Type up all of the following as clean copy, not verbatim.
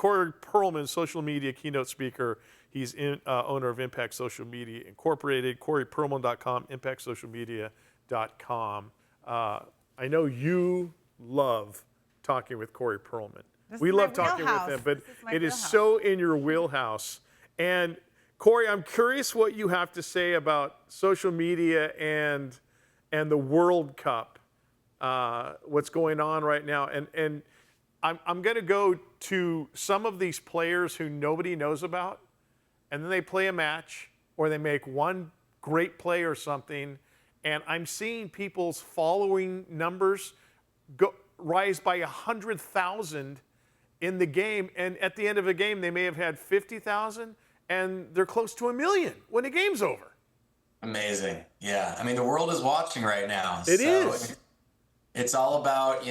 Corey Perlman, social media keynote speaker. He's owner of Impact Social Media Incorporated, CoreyPerlman.com, ImpactSocialMedia.com. I know you love talking with Corey Perlman. We love talking with him, but it is so in your wheelhouse. And Corey, I'm curious what you have to say about social media and the World Cup, what's going on right now. And I'm going to go to some of these players who nobody knows about, and then they play a match or they make one great play or something, and I'm seeing people's following numbers rise by 100,000 in the game, and at the end of a game they may have had 50,000, and they're close to 1 million when the game's over. Amazing. Yeah. I mean, the world is watching right now. It is. It's all about,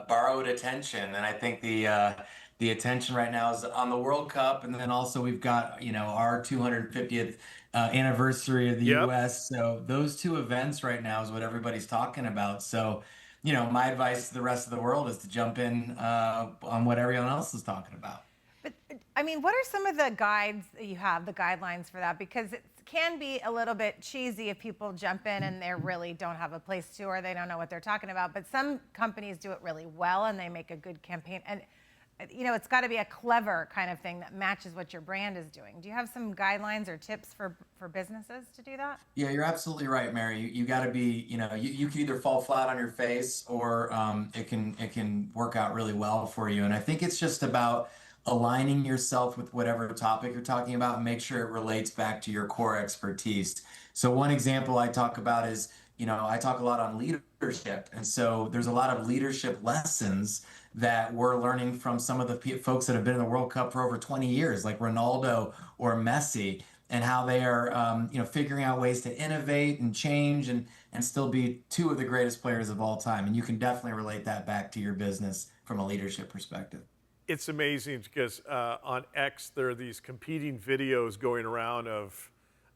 borrowed attention. And I think the attention right now is on the World Cup. And then also we've got, our 250th anniversary of the U.S. So those two events right now is what everybody's talking about. So, my advice to the rest of the world is to jump in on what everyone else is talking about. But I mean, what are some of the guides that you have, the guidelines for that? Because it can be a little bit cheesy if people jump in and they really don't have a place to, or they don't know what they're talking about. But some companies do it really well and they make a good campaign. And, it's got to be a clever kind of thing that matches what your brand is doing. Do you have some guidelines or tips for businesses to do that? Yeah, you're absolutely right, Mary. You got to be, you can either fall flat on your face or it can work out really well for you. And I think it's just about aligning yourself with whatever topic you're talking about and make sure it relates back to your core expertise. So one example I talk about is, I talk a lot on leadership. And so there's a lot of leadership lessons that we're learning from some of the folks that have been in the World Cup for over 20 years, like Ronaldo or Messi, and how they are, figuring out ways to innovate and change and still be two of the greatest players of all time. And you can definitely relate that back to your business from a leadership perspective. It's amazing because on X, there are these competing videos going around of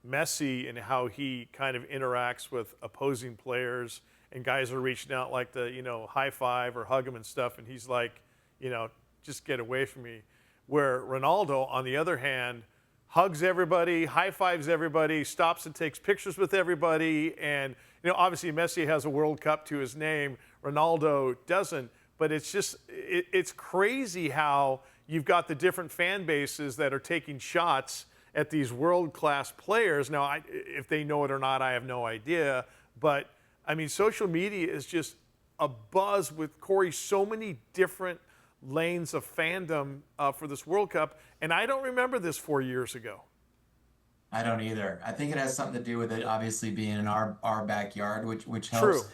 Messi and how he kind of interacts with opposing players, and guys are reaching out like to, high five or hug him and stuff, and he's like, just get away from me. Where Ronaldo, on the other hand, hugs everybody, high fives everybody, stops and takes pictures with everybody, and obviously Messi has a World Cup to his name, Ronaldo doesn't. But it's just, it's crazy how you've got the different fan bases that are taking shots at these world-class players. Now, if they know it or not, I have no idea. But, I mean, social media is just a buzz with, Corey, so many different lanes of fandom for this World Cup. And I don't remember this 4 years ago. I don't either. I think it has something to do with it, obviously, being in our backyard, which helps. True.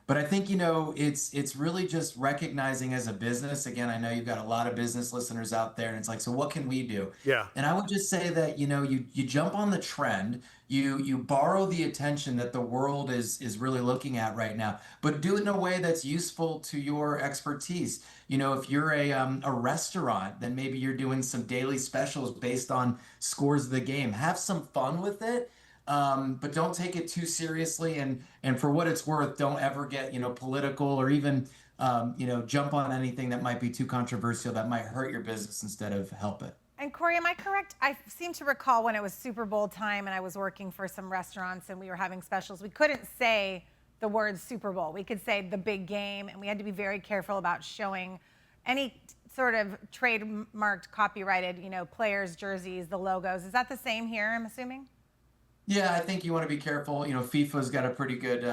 But I think, it's really just recognizing as a business, again, I know you've got a lot of business listeners out there, and it's like, so what can we do? Yeah. And I would just say that, you jump on the trend, you borrow the attention that the world is really looking at right now, but do it in a way that's useful to your expertise. If you're a restaurant, then maybe you're doing some daily specials based on scores of the game. Have some fun with it. But don't take it too seriously, and for what it's worth, don't ever get political or even jump on anything that might be too controversial that might hurt your business instead of help it. And Corey, am I correct? I seem to recall when it was Super Bowl time and I was working for some restaurants and we were having specials, we couldn't say the word Super Bowl. We could say the big game, and we had to be very careful about showing any sort of trademarked, copyrighted, players' jerseys, the logos. Is that the same here, I'm assuming? Yeah, I think you want to be careful. FIFA's got a pretty good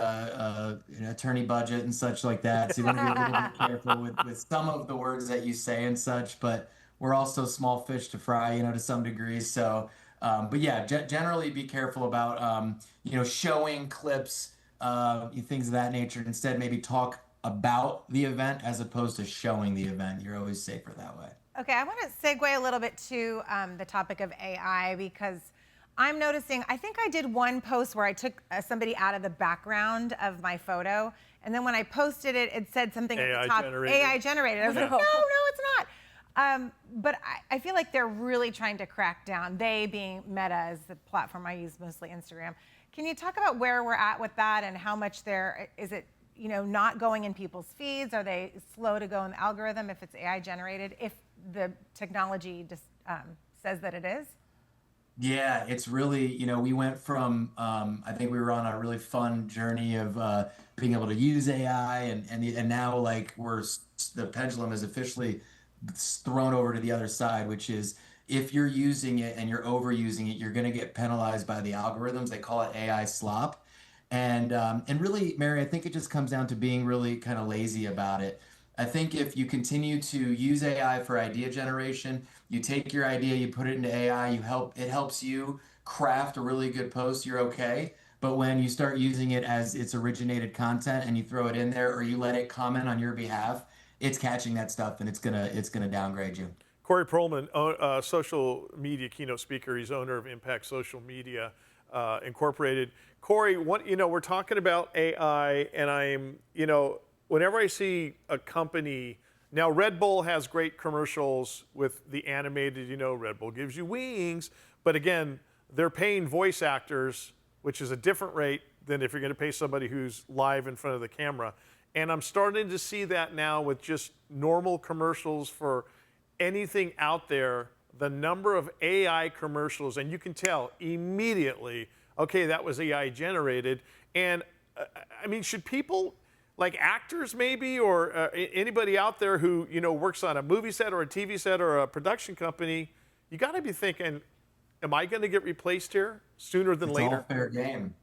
attorney budget and such like that. So you want to be a little bit careful with some of the words that you say and such. But we're also small fish to fry, to some degree. So, but yeah, generally be careful about, showing clips, things of that nature. Instead, maybe talk about the event as opposed to showing the event. You're always safer that way. Okay, I want to segue a little bit to the topic of AI, because I'm noticing, I think I did one post where I took somebody out of the background of my photo, and then when I posted it, it said something at the top, AI generated. I was like, no, it's not. But I feel like they're really trying to crack down, they being Meta is the platform I use, mostly Instagram. Can you talk about where we're at with that and how much is it not going in people's feeds? Are they slow to go in the algorithm if it's AI generated? If the technology just says that it is? Yeah, it's really, we went from, I think we were on a really fun journey of being able to use AI, and now like the pendulum is officially thrown over to the other side, which is if you're using it and you're overusing it, you're going to get penalized by the algorithms. They call it AI slop. And really, Mary, I think it just comes down to being really kind of lazy about it. I think if you continue to use AI for idea generation, you take your idea, you put it into AI, it helps you craft a really good post, you're okay. But when you start using it as its originated content and you throw it in there or you let it comment on your behalf, it's catching that stuff and it's gonna downgrade you. Corey Perlman, social media keynote speaker. He's owner of Impact Social Media Incorporated. Corey, we're talking about AI, and whenever I see a company, now Red Bull has great commercials with the animated, Red Bull gives you wings, but again, they're paying voice actors, which is a different rate than if you're going to pay somebody who's live in front of the camera. And I'm starting to see that now with just normal commercials for anything out there, the number of AI commercials, and you can tell immediately, okay, that was AI generated. And I mean, should people, like actors maybe, or anybody out there who, works on a movie set or a TV set or a production company, you got to be thinking, am I going to get replaced here sooner than later? It's all fair game.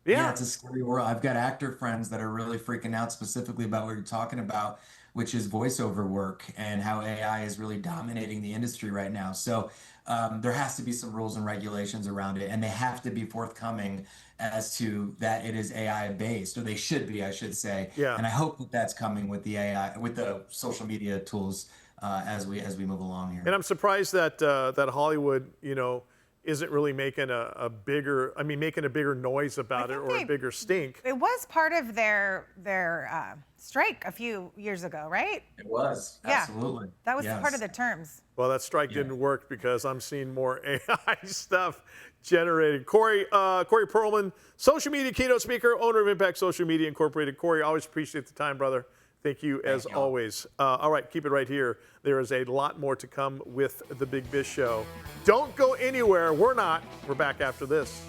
Yeah, it's a scary world. I've got actor friends that are really freaking out specifically about what you're talking about, which is voiceover work and how AI is really dominating the industry right now. So there has to be some rules and regulations around it, and they have to be forthcoming as to that it is AI based, or they should be, I should say. Yeah. And I hope that that's coming with the AI, with the social media tools as we move along here. and I'm surprised that that Hollywood, isn't really making a bigger noise about it, or a bigger stink. It was part of their strike a few years ago, right? It was, absolutely. That was Yes. part of the terms. Well, that strike didn't work because I'm seeing more AI stuff generated. Corey Perlman, social media keynote speaker, owner of Impact Social Media Incorporated. Corey, always appreciate the time, brother. Thank you as always. All right, keep it right here. There is a lot more to come with the Big Biz Show. Don't go anywhere. We're not. We're back after this.